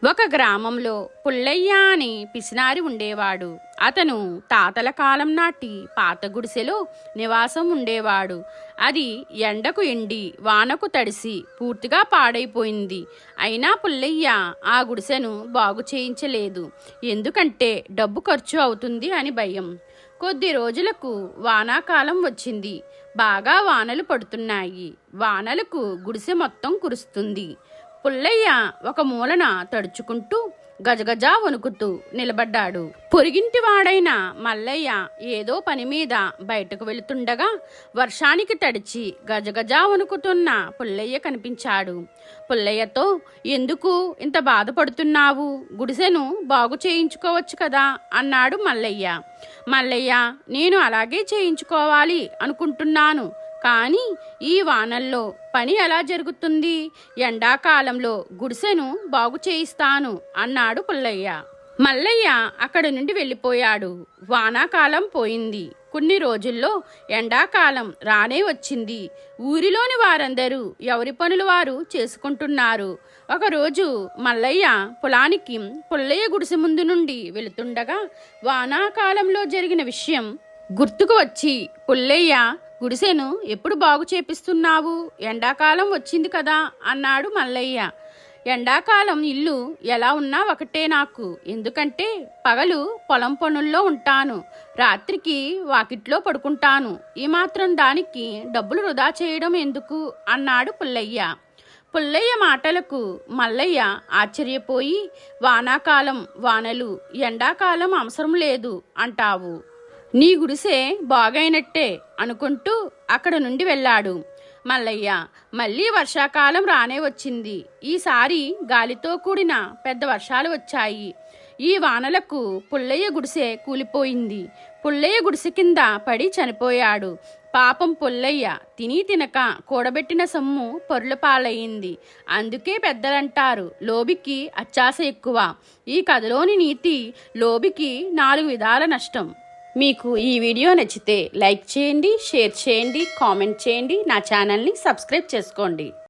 ఒక గ్రామంలో పుల్లయ్య అని పిసినారి ఉండేవాడు. అతను తాతల కాలం నాటి పాత గుడిసెలో నివాసం ఉండేవాడు. అది ఎండకు ఎండి వానకు తడిసి పూర్తిగా పాడైపోయింది. అయినా పుల్లయ్య ఆ గుడిసెను బాగు చేయించలేదు. ఎందుకంటే డబ్బు ఖర్చు అవుతుంది అని భయం. కొద్ది రోజులకు వానాకాలం వచ్చింది. బాగా వానలు పడుతున్నాయి. వానలకు గుడిసె మొత్తం కురుస్తుంది. పుల్లయ్య ఒక మూలన తడుచుకుంటూ గజగజా వణుకుతూ నిలబడ్డాడు. పొరిగింటివాడైన మల్లయ్య ఏదో పని మీద బయటకు వెళుతుండగా వర్షానికి తడిచి గజగజా వణుకుతున్న పుల్లయ్య కనిపించాడు. పుల్లయ్యతో, ఎందుకు ఇంత బాధపడుతున్నావు? గుడిసెను బాగు చేయించుకోవచ్చు కదా అన్నాడు మల్లయ్య. మల్లయ్య, నేను అలాగే చేయించుకోవాలి అనుకుంటున్నాను. కానీ ఈ వానల్లో పని ఎలా జరుగుతుంది? ఎండాకాలంలో గుడిసెను బాగు చేయిస్తాను అన్నాడు పుల్లయ్య. మల్లయ్య అక్కడి నుండి వెళ్ళిపోయాడు. వానాకాలం పోయింది. కొన్ని రోజుల్లో ఎండాకాలం రానే వచ్చింది. ఊరిలోని వారందరూ ఎవరి పనులు వారు చేసుకుంటున్నారు. ఒకరోజు మల్లయ్య పొలానికి పుల్లయ్య గుడిసె ముందు నుండి వెళుతుండగా వానాకాలంలో జరిగిన విషయం గుర్తుకు వచ్చి, పుల్లయ్య, గుడిసెను ఎప్పుడు బాగు చేపిస్తున్నావు? ఎండాకాలం వచ్చింది కదా అన్నాడు మల్లయ్య. ఎండాకాలం ఇల్లు ఎలా ఉన్నా ఒకటే నాకు. ఎందుకంటే పగలు పొలం పనుల్లో ఉంటాను, రాత్రికి వాకిట్లో పడుకుంటాను. ఈ మాత్రం దానికి డబ్బులు వృధా చేయడం ఎందుకు అన్నాడు పుల్లయ్య. పుల్లయ్య మాటలకు మల్లయ్య ఆశ్చర్యపోయి, వానాకాలం వానలు, ఎండాకాలం అవసరం లేదు అంటావు. నీ గుడిసె బాగైనట్టే అనుకుంటూ అక్కడ నుండి వెళ్ళాడు. మల్లయ్య మళ్ళీ వర్షాకాలం రానే వచ్చింది. ఈసారి గాలితో కూడిన పెద్ద వర్షాలు వచ్చాయి. ఈ వానలకు పుల్లయ్య గుడిసె కూలిపోయింది. పుల్లయ్య గుడిసె కింద పడి చనిపోయాడు. పాపం పుల్లయ్య తిని తినక కూడబెట్టిన సొమ్ము పొర్ల పాలయ్యింది. అందుకే పెద్దలంటారు, లోబికి అత్యాశ ఎక్కువ. ఈ కథలోని నీతి, లోబికి 4 విధాల నష్టం. మీకు ఈ వీడియో నచ్చితే లైక్ చేయండి, షేర్ చేయండి, కామెంట్ చేయండి. నా ఛానల్ని సబ్స్క్రైబ్ చేసుకోండి.